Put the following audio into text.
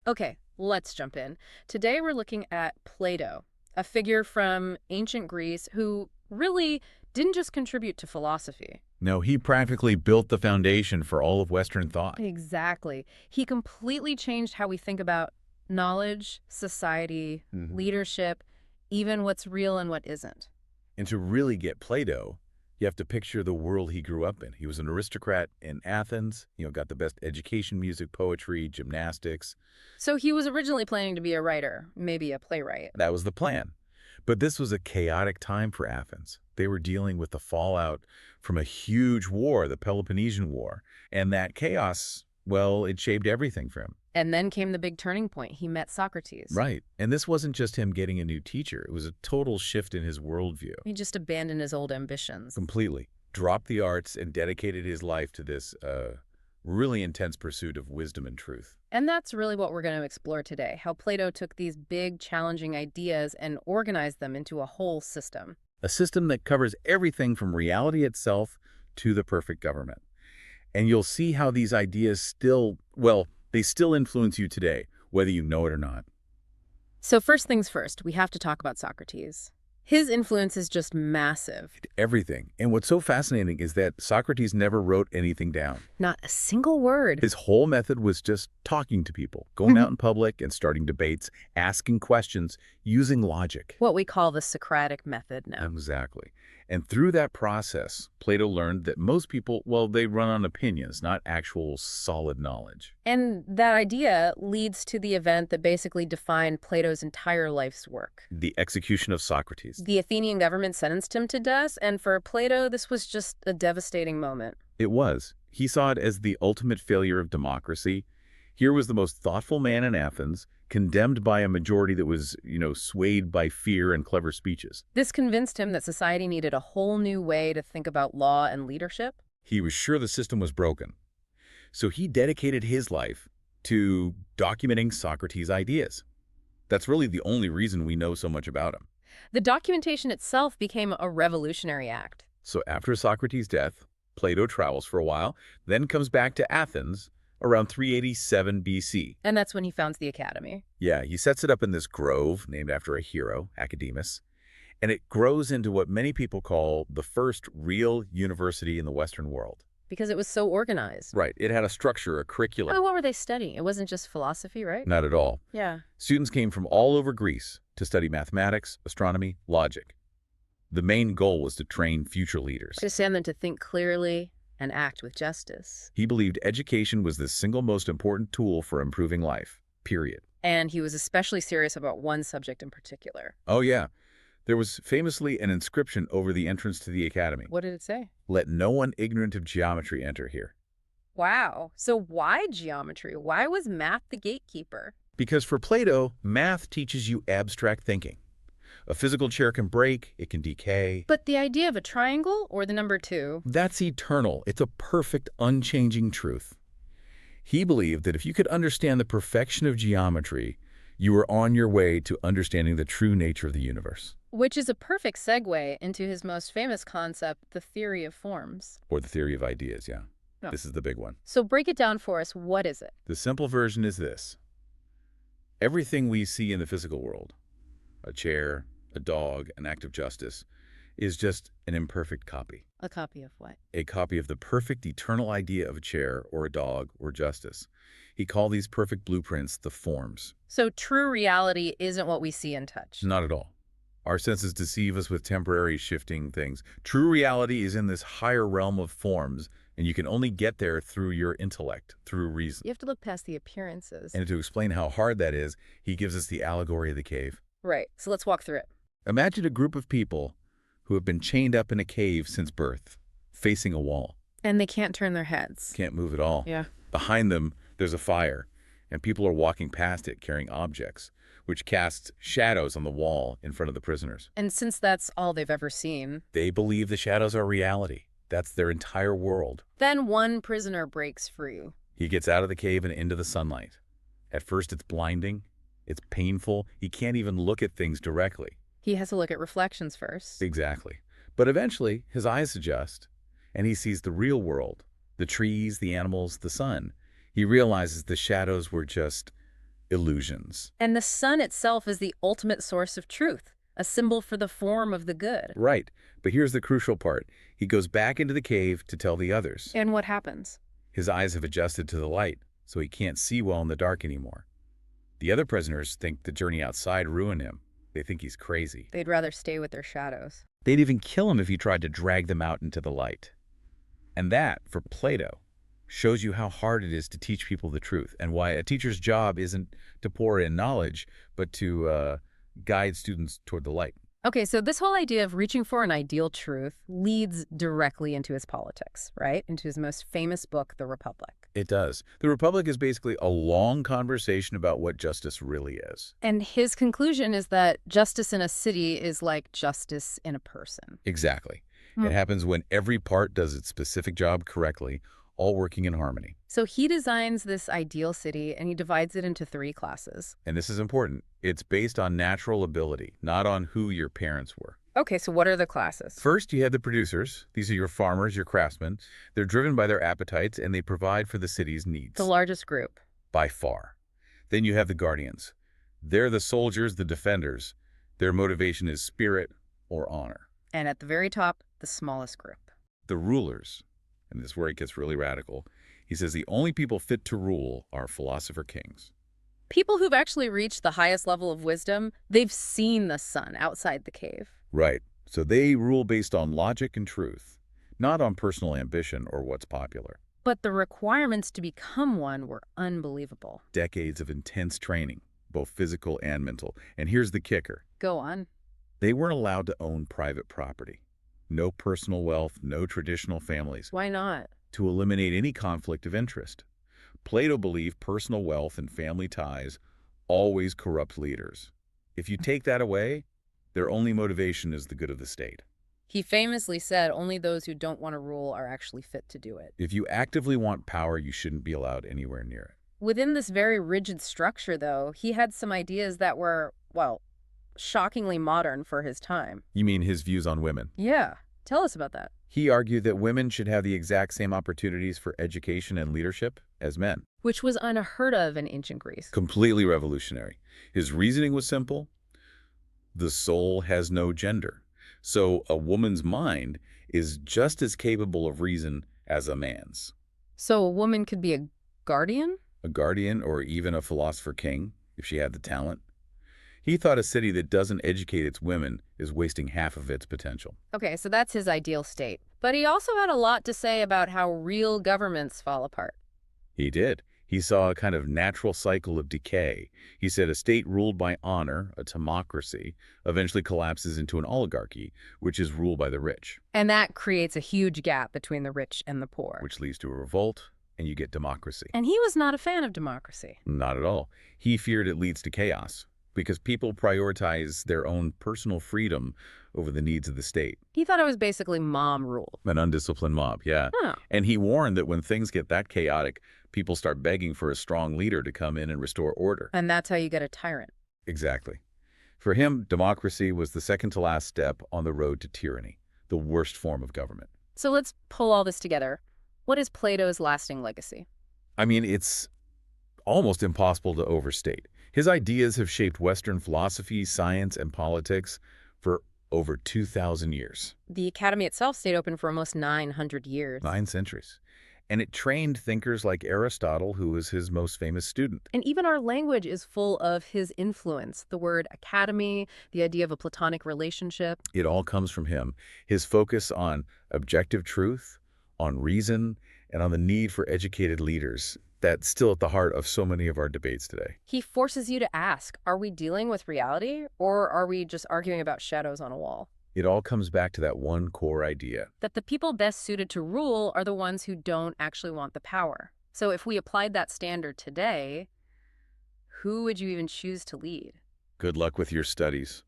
Okay, let's jump in. Today we're looking at Plato, a figure from ancient Greece who really didn't just contribute to philosophy. No, he practically built the foundation for all of Western thought. Exactly. He completely changed how we think about knowledge, society, hmm leadership, even what's real and what isn't. And to really get Plato, you have to picture the world he grew up in. He was an aristocrat in Athens, got the best education, music, poetry, gymnastics. So he was originally planning to be a writer, maybe a playwright. That was the plan. But this was a chaotic time for Athens. They were dealing with the fallout from a huge war, the Peloponnesian War. And that chaos, well, it shaped everything for him. And then came the big turning point. He met Socrates. Right. And this wasn't just him getting a new teacher. It was a total shift in his worldview. He just abandoned his old ambitions. Completely. Dropped the arts and dedicated his life to this really intense pursuit of wisdom and truth. And that's really what we're going to explore today, how Plato took these big, challenging ideas and organized them into a whole system. A system that covers everything from reality itself to the perfect government. And you'll see how these ideas they still influence you today, whether you know it or not. So first things first, we have to talk about Socrates. His influence is just massive. Everything. And what's so fascinating is that Socrates never wrote anything down. Not a single word. His whole method was just talking to people, going out in public and starting debates, asking questions, using logic. What we call the Socratic method now. Exactly. And through that process, Plato learned that most people, they run on opinions, not actual solid knowledge. And that idea leads to the event that basically defined Plato's entire life's work. The execution of Socrates. The Athenian government sentenced him to death, and for Plato, this was just a devastating moment. It was. He saw it as the ultimate failure of democracy. Here was the most thoughtful man in Athens, condemned by a majority that was, swayed by fear and clever speeches. This convinced him that society needed a whole new way to think about law and leadership. He was sure the system was broken. So he dedicated his life to documenting Socrates' ideas. That's really the only reason we know so much about him. The documentation itself became a revolutionary act. So after Socrates' death, Plato travels for a while, then comes back to Athens around 387 BC. And that's when he founds the Academy. Yeah, he sets it up in this grove named after a hero, Academus, and it grows into what many people call the first real university in the Western world. Because it was so organized. Right. It had a structure, a curriculum. Oh, what were they studying? It wasn't just philosophy, right? Not at all. Yeah. Students came from all over Greece to study mathematics, astronomy, logic. The main goal was to train future leaders. To send them to think clearly and act with justice. He believed education was the single most important tool for improving life, period. And he was especially serious about one subject in particular. Oh, yeah. There was famously an inscription over the entrance to the Academy. What did it say? Let no one ignorant of geometry enter here. Wow. So why geometry? Why was math the gatekeeper? Because for Plato, math teaches you abstract thinking. A physical chair can break, it can decay. But the idea of a triangle or the number 2? That's eternal. It's a perfect, unchanging truth. He believed that if you could understand the perfection of geometry, you were on your way to understanding the true nature of the universe. Which is a perfect segue into his most famous concept, the theory of forms. Or the theory of ideas, yeah. No. This is the big one. So break it down for us. What is it? The simple version is this. Everything we see in the physical world, a chair, a dog, an act of justice, is just an imperfect copy. A copy of what? A copy of the perfect eternal idea of a chair or a dog or justice. He called these perfect blueprints the forms. So true reality isn't what we see and touch. Not at all. Our senses deceive us with temporary shifting things. True reality is in this higher realm of forms, and you can only get there through your intellect, through reason. You have to look past the appearances. And to explain how hard that is, he gives us the allegory of the cave. Right. So let's walk through it. Imagine a group of people who have been chained up in a cave since birth, facing a wall. And they can't turn their heads. Can't move at all. Yeah. Behind them, there's a fire, and people are walking past it carrying objects, which casts shadows on the wall in front of the prisoners. And since that's all they've ever seen, They believe the shadows are reality. That's their entire world. then one prisoner breaks free. He gets out of the cave and into the sunlight. At first, it's blinding. It's painful. He can't even look at things directly. He has to look at reflections first. Exactly. But eventually, his eyes adjust, and he sees the real world, the trees, the animals, the sun. He realizes the shadows were just illusions. And the sun itself is the ultimate source of truth, a symbol for the form of the good. Right. But here's the crucial part. He goes back into the cave to tell the others. And what happens? His eyes have adjusted to the light, so he can't see well in the dark anymore. The other prisoners think the journey outside ruined him. They think he's crazy. They'd rather stay with their shadows. They'd even kill him if he tried to drag them out into the light. And that, for Plato, shows you how hard it is to teach people the truth and why a teacher's job isn't to pour in knowledge, but to guide students toward the light. Okay, so this whole idea of reaching for an ideal truth leads directly into his politics, right? Into his most famous book, The Republic. It does. The Republic is basically a long conversation about what justice really is. And his conclusion is that justice in a city is like justice in a person. Exactly. It happens when every part does its specific job correctly, all working in harmony. So he designs this ideal city and he divides it into 3 classes. And this is important. It's based on natural ability, not on who your parents were. Okay, so what are the classes? First, you have the producers. These are your farmers, your craftsmen. They're driven by their appetites, and they provide for the city's needs. The largest group. By far. Then you have the guardians. They're the soldiers, the defenders. Their motivation is spirit or honor. And at the very top, the smallest group. The rulers. And this is where it gets really radical. He says the only people fit to rule are philosopher kings. People who've actually reached the highest level of wisdom, they've seen the sun outside the cave. Right. So they rule based on logic and truth, not on personal ambition or what's popular. But the requirements to become one were unbelievable. Decades of intense training, both physical and mental. And here's the kicker. Go on. They weren't allowed to own private property. No personal wealth, no traditional families. Why not? To eliminate any conflict of interest. Plato believed personal wealth and family ties always corrupt leaders. If you take that away, their only motivation is the good of the state. He famously said only those who don't want to rule are actually fit to do it. If you actively want power, you shouldn't be allowed anywhere near it. Within this very rigid structure, though, he had some ideas that were, well, shockingly modern for his time. You mean his views on women? Yeah. Tell us about that. He argued that women should have the exact same opportunities for education and leadership as men. Which was unheard of in ancient Greece. Completely revolutionary. His reasoning was simple. The soul has no gender. So a woman's mind is just as capable of reason as a man's. So a woman could be a guardian? A guardian or even a philosopher king, if she had the talent. He thought a city that doesn't educate its women is wasting half of its potential. Okay, so that's his ideal state. But he also had a lot to say about how real governments fall apart. He did. He saw a kind of natural cycle of decay. He said a state ruled by honor, a timocracy, eventually collapses into an oligarchy, which is ruled by the rich. And that creates a huge gap between the rich and the poor. Which leads to a revolt, and you get democracy. And he was not a fan of democracy. Not at all. He feared it leads to chaos, because people prioritize their own personal freedom over the needs of the state. He thought it was basically mom rule. An undisciplined mob, yeah. Huh. And he warned that when things get that chaotic, people start begging for a strong leader to come in and restore order. And that's how you get a tyrant. Exactly. For him, democracy was the second to last step on the road to tyranny, the worst form of government. So let's pull all this together. What is Plato's lasting legacy? I mean, it's almost impossible to overstate. His ideas have shaped Western philosophy, science, and politics for over 2,000 years. The Academy itself stayed open for almost 900 years. 9 centuries. And it trained thinkers like Aristotle, who was his most famous student. And even our language is full of his influence. The word academy, the idea of a platonic relationship. It all comes from him. His focus on objective truth, on reason, and on the need for educated leaders. That's still at the heart of so many of our debates today. He forces you to ask, are we dealing with reality or are we just arguing about shadows on a wall? It all comes back to that one core idea. That the people best suited to rule are the ones who don't actually want the power. So if we applied that standard today, who would you even choose to lead? Good luck with your studies.